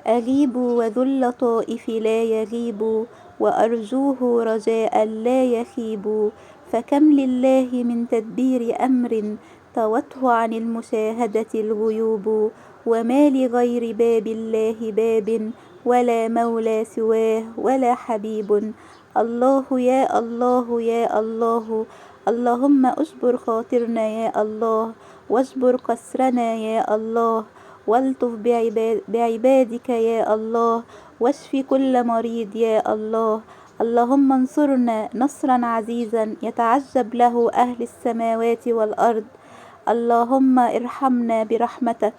أغيب وذو اللطائف لا يغيب، وأرجوه رجاء لا يخيب. فكم لله من تدبير أمر، طوته عن المشاهدة الغيوب. وما لغير باب الله باب، ولا مولى سواه ولا حبيب. الله يا الله يا الله، اللهم اجبر خاطرنا يا الله، واجبر كسرنا يا الله، والطف بعبادك يا الله، واشف كل مريض يا الله. اللهم انصرنا نصرا عزيزا يتعجب له أهل السماوات والأرض. اللهم ارحمنا برحمتك.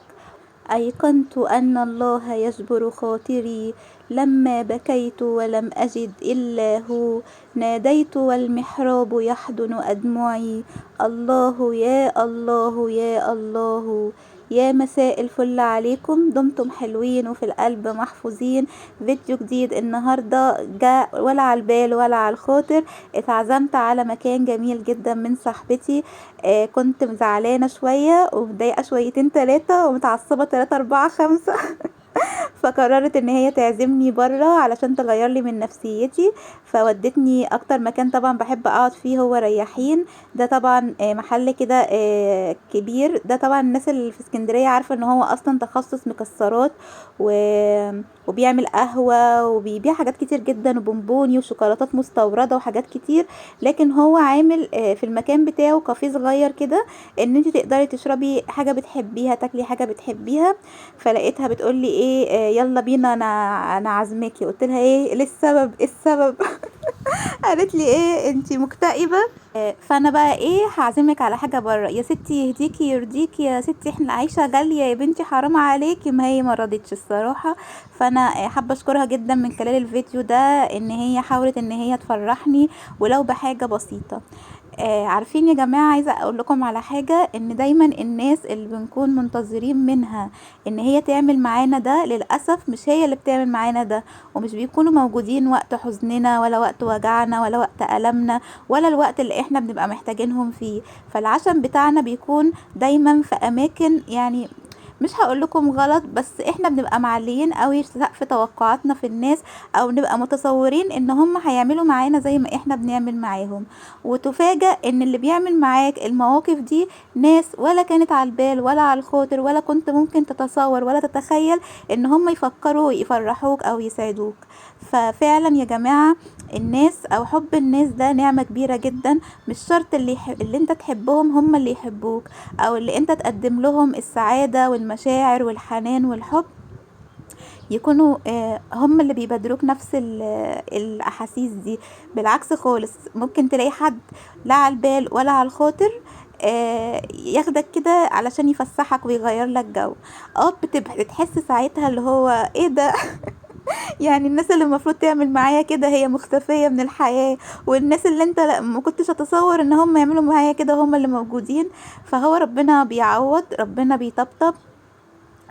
أيقنت أن الله يجبر خاطري، لما بكيت ولم أجد إلا هو، ناديت والمحراب يحضن أدمعي. الله يا الله يا الله. يا مساء الفل عليكم، دمتم حلوين وفي القلب محفوظين. فيديو جديد النهاردة جاء ولا على البال ولا على الخاطر. اتعزمت على مكان جميل جدا من صاحبتي. كنت مزعلانة شوية ومضايقة شويتين تلاتة ومتعصبة 3 4 5 فقررت ان هي تعزمني بره علشان تغير لي من نفسيتي. فودتني اكتر مكان طبعا بحب اقعد فيه، هو رياحين. ده طبعا محل كده كبير. ده طبعا الناس اللي في اسكندرية عارفة ان هو اصلا تخصص مكسرات و... وبيعمل قهوة وبيبيع حاجات كتير جدا وبونبوني وشوكولاتات مستوردة وحاجات كتير. لكن هو عامل في المكان بتاعه كافيه صغير كده، ان انت تقدري تشربي حاجة بتحبيها، تاكلي حاجة بتحبيها. فلقيتها بتقولي ايه يلا بينا، انا عازماكي. قلت لها ايه السبب، إيه السبب؟ قالت لي ايه انتي مكتئبة؟ فانا بقى ايه هعزمك على حاجة بره يا ستي، يهديكي يرضيكي يا ستي، احنا العيشة غالية يا بنتي حرام عليكي. ما هي ما رضتش الصراحة. فانا حابة اشكرها جدا من خلال الفيديو ده، ان هي حاولت ان هي تفرحني ولو بحاجة بسيطة. عارفين يا جماعة، عايزة اقول لكم على حاجة، ان دايما الناس اللي بنكون منتظرين منها ان هي تعمل معانا ده، للأسف مش هي اللي بتعمل معانا ده. ومش بيكونوا موجودين وقت حزننا ولا وقت وجعنا ولا وقت ألمنا ولا الوقت اللي احنا بنبقى محتاجينهم فيه. فالعشم بتاعنا بيكون دايما في اماكن، يعني مش هقول لكم غلط، بس احنا بنبقى معليين قوي سقف توقعاتنا في الناس، او نبقى متصورين ان هم هيعملوا معانا زي ما احنا بنعمل معاهم. وتفاجأ ان اللي بيعمل معاك المواقف دي ناس ولا كانت على البال ولا على الخاطر، ولا كنت ممكن تتصور ولا تتخيل ان هم يفكروا يفرحوك او يسعدوك. ففعلا يا جماعة، الناس او حب الناس ده نعمة كبيرة جدا. مش شرط اللي انت تحبهم هم اللي يحبوك، او اللي انت تقدم لهم السعادة والمشاعر والحنان والحب يكونوا هم اللي بيبادروك نفس الاحاسيس دي. بالعكس خالص، ممكن تلاقي حد لا على البال ولا على الخاطر ياخدك كده علشان يفسحك ويغير لك جو. بتحس ساعتها اللي هو ايه ده يعني الناس اللي المفروض تعمل معايا كده هي مختفية من الحياة، والناس اللي انت ما كنتش اتصور ان هم يعملوا معايا كده هم اللي موجودين. فهو ربنا بيعوض، ربنا بيطبطب،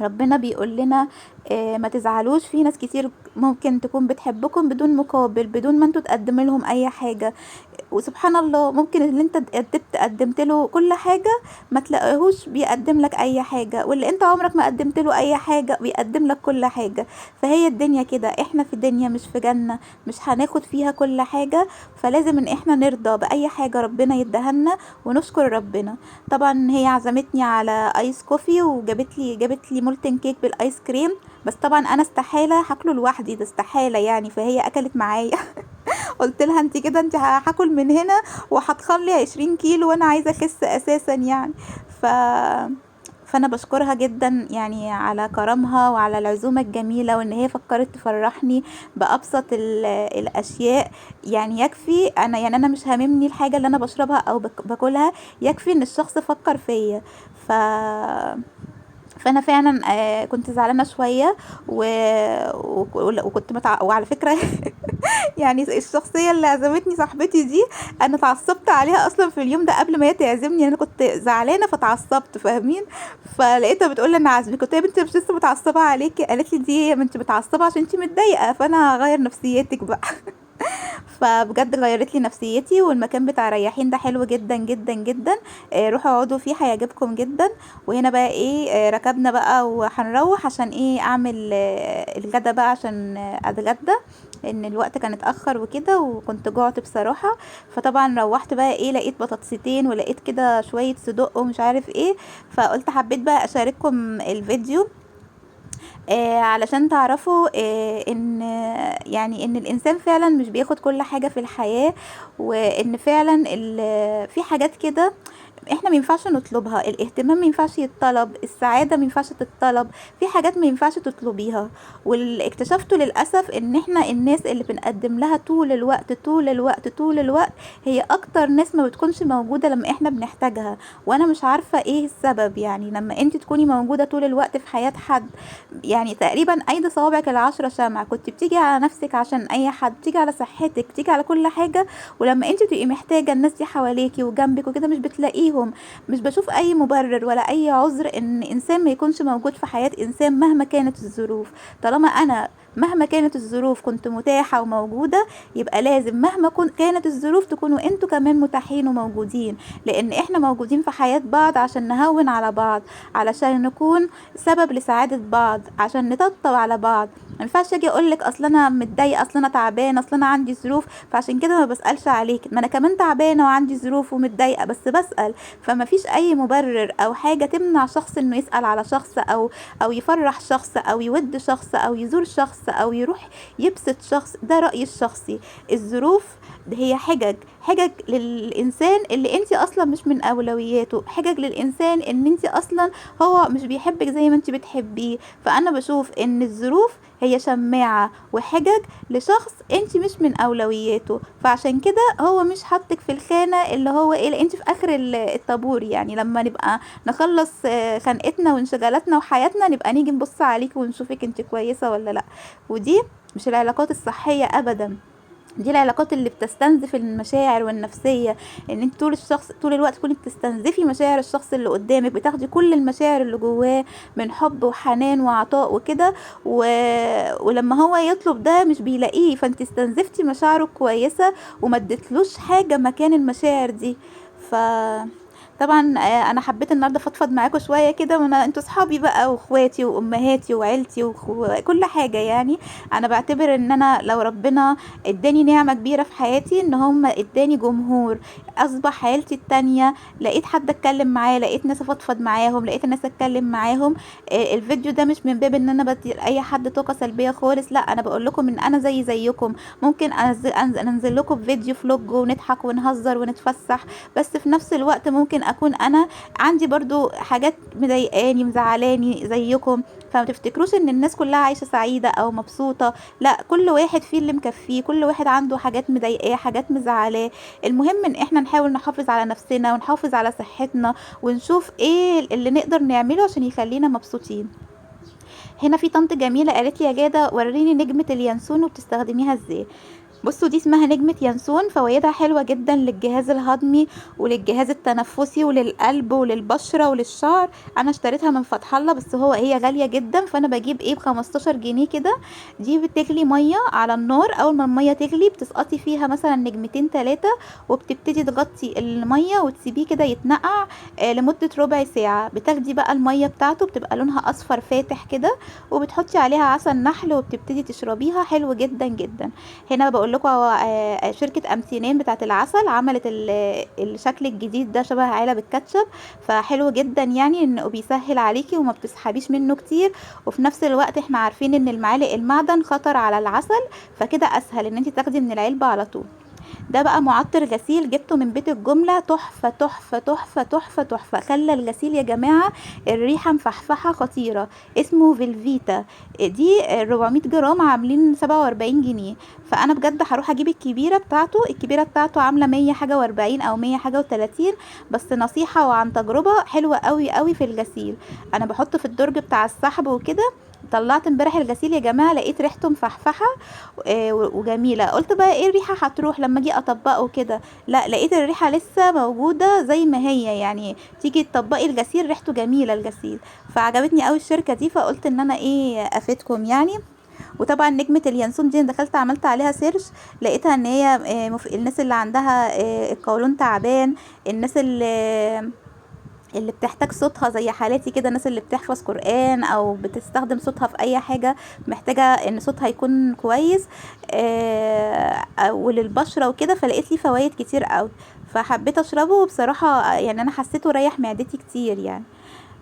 ربنا بيقول لنا ما تزعلوش. في ناس كتير ممكن تكون بتحبكم بدون مقابل، بدون ما انتوا تقدموا لهم اي حاجة. وسبحان الله، ممكن اللي انت قدمت له كل حاجة ما تلاقيهوش بيقدم لك اي حاجة، واللي انت عمرك ما قدمت له اي حاجة بيقدم لك كل حاجة. فهي الدنيا كده، احنا في دنيا مش في جنة، مش هناخد فيها كل حاجة. فلازم ان احنا نرضى باي حاجة ربنا يدهنا ونشكر ربنا. طبعا هي عزمتني على ايس كوفي، وجابت لي مولتن كيك بالايس كريم. بس طبعا انا استحالة هاكله لوحدي، ده استحالة يعني. فهي اكلت معايا قلت لها انت كده انت هاكل من هنا وهتخلي 20 كيلو وانا عايزه اخس اساسا يعني. ف فانا بشكرها جدا يعني على كرمها وعلى العزومه الجميله، وان هي فكرت تفرحني بابسط الاشياء. يعني يكفي انا، يعني انا مش هاممني الحاجه اللي انا بشربها او باكلها، يكفي ان الشخص فكر فيا. ف فانا فعلا كنت زعلانه شويه وكنت وعلى فكره يعني الشخصيه اللي عزمتني صاحبتي دي، انا اتعصبت عليها اصلا في اليوم ده قبل ما هي تعزمني. انا كنت زعلانه فتعصبت، فاهمين؟ فلقيتها بتقول لي انا عازمك. قلت لها يا بنتي مش لسه متعصبه عليكي؟ قالت لي دي ما انت متعصبه عشان انت متضايقه، فانا هغير نفسيتك بقى فبجد غيرت لي نفسيتي، والمكان بتاع رياحين ده حلو جدا جدا جدا. روحوا اقعدوا فيه هيعجبكم جدا. وهنا بقى ايه، ركبنا بقى وهنروح عشان ايه اعمل الغدا بقى عشان اتغدى، ان الوقت كان اتاخر وكده وكنت جوعت بصراحه. فطبعا روحت بقى ايه، لقيت بطاطستين ولقيت كده شويه صدق ومش عارف ايه. فقلت حبيت بقى اشارككم الفيديو، علشان تعرفوا ان يعني ان الانسان فعلا مش بياخد كل حاجة في الحياة، وان فعلا في حاجات كده احنا ما ينفعش نطلبها. الاهتمام ما ينفعش يتطلب، السعادة ما ينفعش تتطلب، في حاجات ما ينفعش تطلبيها. واللي اكتشفته للأسف ان احنا الناس اللي بنقدم لها طول الوقت طول الوقت طول الوقت هي اكتر ناس ما بتكونش موجودة لما احنا بنحتاجها. وانا مش عارفة ايه السبب. يعني لما انت تكوني موجودة طول الوقت في حياة حد، يعني تقريبا ايدي صوابعك العشرة شمع، كنت بتيجي على نفسك عشان اي حد، بتيجي على صحتك، بتيجي على كل حاجة. ولما انت تبقي محتاجة الناس دي حواليكي وجنبك وكده مش بتلاقيهم. مش بشوف اي مبرر ولا اي عذر ان انسان ما يكونش موجود في حياة انسان مهما كانت الظروف. طالما انا مهما كانت الظروف كنت متاحة وموجودة، يبقى لازم مهما كانت الظروف تكونوا انتوا كمان متاحين وموجودين. لان احنا موجودين في حياة بعض عشان نهون على بعض، علشان نكون سبب لسعادة بعض، عشان نطبطب على بعض. ما ينفعش اجي اقول لك اصل انا متضايقه، اصل انا تعبانه، اصل انا عندي ظروف فعشان كده ما بسالش عليك. ما انا كمان تعبانه وعندي ظروف ومتضايقه بس بسال. فما فيش اي مبرر او حاجه تمنع شخص انه يسال على شخص، او يفرح شخص، او يود شخص، او يزور شخص، او يروح يبسط شخص. ده رايي الشخصي. الظروف هي حجج للإنسان اللي انت اصلا مش من اولوياته، حجج للإنسان ان انت اصلا هو مش بيحبك زي ما انت بتحبيه. فانا بشوف ان الظروف هي شماعة وحجج لشخص انت مش من اولوياته، فعشان كده هو مش حطك في الخانة اللي هو ايه، انت في اخر الطابور. يعني لما نبقى نخلص خنقتنا وانشغالاتنا وحياتنا نبقى نيجي نبص عليك ونشوفك انت كويسة ولا لا. ودي مش العلاقات الصحية ابدا. دي العلاقات اللي بتستنزف المشاعر والنفسيه. ان انت طول الوقت تكوني بتستنزفي مشاعر الشخص اللي قدامك، بتاخدي كل المشاعر اللي جواه من حب وحنان وعطاء وكده ولما هو يطلب ده مش بيلاقيه، فانت استنزفتي مشاعره كويسه وما اديتلوش حاجه مكان المشاعر دي. ف طبعا انا حبيت النهارده افضفض معاكم شويه كده، وانا انتوا صحابي بقى واخواتي وامهاتي وعيلتي وكل حاجه. يعني انا بعتبر ان انا لو ربنا اداني نعمه كبيره في حياتي ان هم اداني جمهور، اصبح عيلتي التانية. لقيت حد اتكلم معاه، لقيت ناس افضفض معاهم، لقيت ناس اتكلم معاهم. الفيديو ده مش من باب ان انا بدي اي حد طاقه سلبيه خالص، لا انا بقول لكم ان انا زيكم. ممكن انزل لكم فيديو فلوج ونضحك ونهزر ونتفسح، بس في نفس الوقت ممكن اكون انا عندي برضو حاجات مضايقاني مزعلاني زيكم. فما تفتكروش ان الناس كلها عايشه سعيده او مبسوطه، لا كل واحد فيه اللي مكفيه، كل واحد عنده حاجات مضايقاه، حاجات مزعلاه. المهم ان احنا نحاول نحافظ على نفسنا ونحافظ على صحتنا، ونشوف ايه اللي نقدر نعمله عشان يخلينا مبسوطين. هنا في طنط جميله قالت لي يا جاده وريني نجمه اليانسون وبتستخدميها ازاي. بصوا دي اسمها نجمة ينسون، فوائدها حلوة جدا للجهاز الهضمي وللجهاز التنفسي وللقلب وللبشرة وللشعر. انا اشتريتها من فتح الله، بس هي غالية جدا، فانا بجيب ايه ب15 جنيه كده. دي بتغلي مية على النار، اول ما المية تغلي بتسقطي فيها مثلا نجمتين 3، وبتبتدي تغطي المية وتسيبيه كده يتنقع لمدة ربع ساعة. بتاخدي بقى المية بتاعته بتبقى لونها اصفر فاتح كده، وبتحطي عليها عسل نحل وبتبتدي تشربيها، حلو جدا جدا. هنا بقول لكم شركة امتينين بتاعت العسل عملت الشكل الجديد ده شبه علب الكاتشب، فحلو جدا يعني انه بيسهل عليكي وما بتسحبيش منه كتير. وفي نفس الوقت احنا عارفين ان المعالق المعدن خطر على العسل، فكده اسهل ان انت تاخدي من العلبة على طول. ده بقى معطر غسيل جبته من بيت الجملة، تحفة تحفة تحفة تحفة تحفة. خلى الغسيل يا جماعة الريحة مفحفحة خطيرة. اسمه فيلفيتا. دي 400 جرام عاملين 47 جنيه. فانا بجد هروح اجيب الكبيرة بتاعته عاملة 100 حاجة و40 او 100 حاجة و30. بس نصيحة وعن تجربة حلوة قوي قوي في الغسيل. انا بحطه في الدرج بتاع السحب وكده. طلعت امبارح الغسيل يا جماعه لقيت ريحته مفحفحه وجميله. قلت بقى ايه الريحه هتروح لما اجي اطبقه كده؟ لا لقيت الريحه لسه موجوده زي ما هي. يعني تيجي تطبقي الغسيل ريحته جميله الغسيل. فعجبتني قوي الشركه دي، فقلت ان انا ايه افيدكم يعني. وطبعا نجمة اليانسون دي دخلت عملت عليها سيرش، لقيتها ان هي الناس اللي عندها القولون تعبان، الناس اللي بتحتاج صوتها زي حالاتي كده، الناس اللي بتحفظ قرآن او بتستخدم صوتها في اي حاجة محتاجة ان صوتها يكون كويس، وللبشرة وكده. فلقيت لي فوائد كتير قوي، فحبيت اشربه بصراحة. يعني انا حسيته ريح معدتي كتير يعني.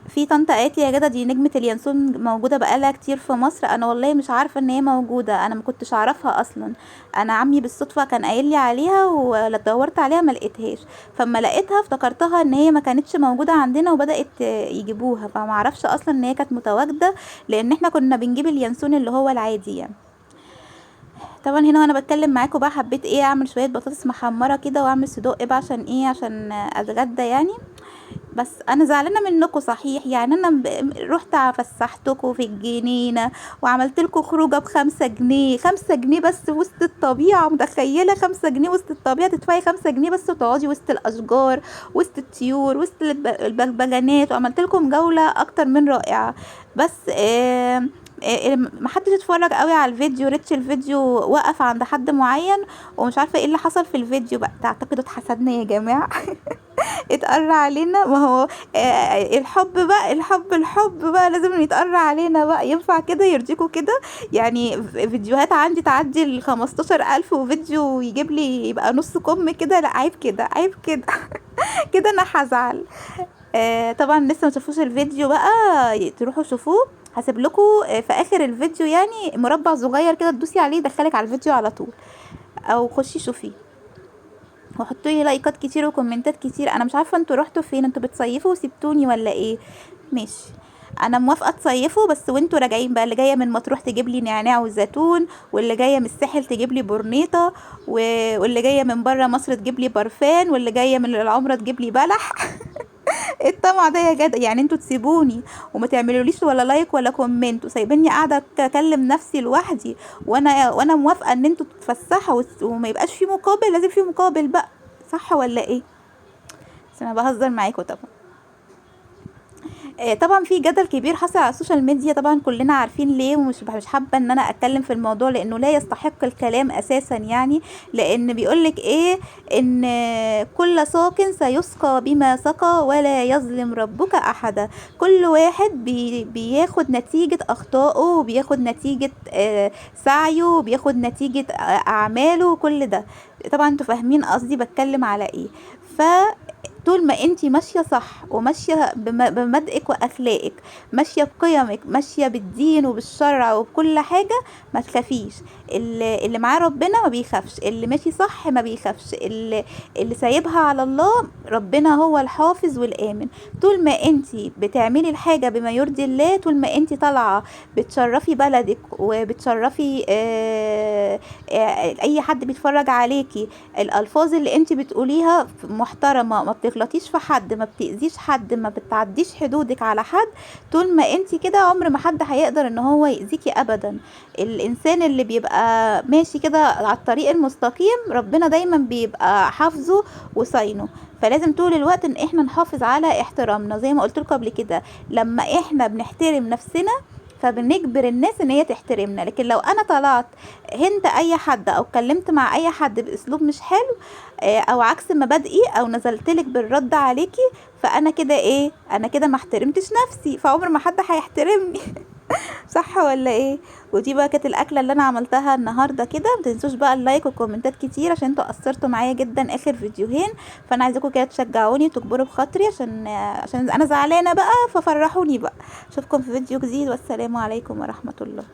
في طنطا قالت لي يا جدع دي نجمة اليانسون موجودة بقالها كتير في مصر. انا والله مش عارفة ان هي موجودة، انا ما كنتش اعرفها اصلا. انا عمي بالصدفة كان قايل لي عليها ودورت عليها ما لقيتهاش، فما لقيتها افتكرتها ان هي ما كانتش موجودة عندنا وبدأت يجيبوها، فما اعرفش اصلا ان هي كانت متواجدة، لان احنا كنا بنجيب اليانسون اللي هو العادي يعني. طبعا هنا وانا بتكلم معاكم بقى حبيت ايه اعمل شوية بطاطس محمرة كده واعمل صدق بقى، عشان ايه؟ عشان اتغدى يعني. بس انا زعلانه منكم صحيح، يعني انا رحت فسحتكم في الجنينه وعملت لكم خروجه ب5 جنيه، 5 جنيه بس وسط الطبيعه. متخيله 5 جنيه وسط الطبيعه؟ تدفعي 5 جنيه بس وتقعدي وسط الاشجار، وسط الطيور، وسط البغبغانات، وعملت لكم جوله اكتر من رائعه. بس محدش اتفرج قوي على الفيديو، ريتش الفيديو وقف عند حد معين، ومش عارفه ايه اللي حصل في الفيديو بقى. تعتقدوا اتحسدنا يا جماعه؟ اتقرع علينا؟ ما هو الحب بقى، الحب بقى لازم يتقرع علينا بقى. ينفع كده؟ يرضيكوا كده؟ يعني فيديوهات عندي تعدي ال15,000 وفيديو يجيب لي يبقى نص كم كده؟ لا عيب كده، عيب كده. كده انا هزعل. طبعا لسه ما شافوش الفيديو بقى تروحوا شوفوه. هسيب لكم في اخر الفيديو يعني مربع صغير كده تدوسي عليه يدخلك على الفيديو على طول، او خشي شوفيه وحطوا لي لايكات كتير وكومنتات كتير. انا مش عارفه انتوا رحتوا فين، انتوا بتصيفوا وسبتوني ولا ايه؟ ماشي، انا موافقه تصيفوا، بس وانتوا راجعين بقى، اللي جايه من مطروح تجيب لي نعناع وزيتون، واللي جايه من الساحل تجيب لي بورنيطه، واللي جايه من بره مصر تجيب لي برفان، واللي جايه من العمره تجيب لي بلح. ايه الطمع ده يا جدع؟ يعني انتوا تسيبوني وما تعملوليش ولا لايك ولا كومنت، وسايبيني قاعده اكلم نفسي لوحدي، وانا موافقه ان انتوا تتفسحوا وما يبقاش في مقابل؟ لازم في مقابل بقى، صح ولا ايه؟ بس انا بهزر معاكم طبعا. طبعا في جدل كبير حصل على السوشيال ميديا، طبعا كلنا عارفين ليه، ومش حابه ان انا اتكلم في الموضوع لانه لا يستحق الكلام اساسا يعني. لان بيقولك ايه؟ ان كل ساق سيسقى بما سقى ولا يظلم ربك احدا. كل واحد بياخد نتيجه اخطائه، وبياخد نتيجه سعيه، وبياخد نتيجه اعماله، كل ده. طبعا انتوا فاهمين قصدي بتكلم على ايه. ف طول ما انتي ماشية صح، وماشية بمبادئك واخلاقك، ماشية بقيمك، ماشية بالدين وبالشرع وبكل حاجة، ما تخافيش. اللي معاه ربنا ما بيخافش، اللي ماشي صح ما بيخافش، اللي سايبها على الله، ربنا هو الحافظ والآمن. طول ما انتي بتعملي الحاجة بما يرضي الله، طول ما انتي طالعة بتشرفي بلدك وبتشرفي اي حد بيتفرج عليكي، الالفاظ اللي انتي بتقوليها محترمة، ما بتغلطيش في حد، ما بتأذيش حد، ما بتعديش حدودك على حد، طول ما انتي كده عمر ما حد هيقدر ان هو يأذيكي ابدا. الانسان اللي بيبقى ماشي كده على الطريق المستقيم، ربنا دايما بيبقى حافظه وصاينه. فلازم طول الوقت ان احنا نحافظ على احترامنا، زي ما قلت لكم قبل كده، لما احنا بنحترم نفسنا فبنجبر الناس ان هي تحترمنا. لكن لو انا طلعت هنت اي حد او اتكلمت مع اي حد باسلوب مش حلو، او عكس مبادئي، او نزلتلك بالرد عليكي، فانا كده ايه؟ انا كده ما احترمتش نفسي، فعمر ما حد هيحترمني. صح ولا ايه؟ ودي بقى كانت الاكله اللي انا عملتها النهارده كده. ما تنسوش بقى اللايك والكومنتات كتير، عشان انتوا اثرتوا معايا جدا اخر فيديوهين. فانا عايزاكم كده تشجعوني وتكبروا بخاطري، عشان انا زعلانه بقى، ففرحوني بقى. اشوفكم في فيديو جديد، والسلام عليكم ورحمه الله.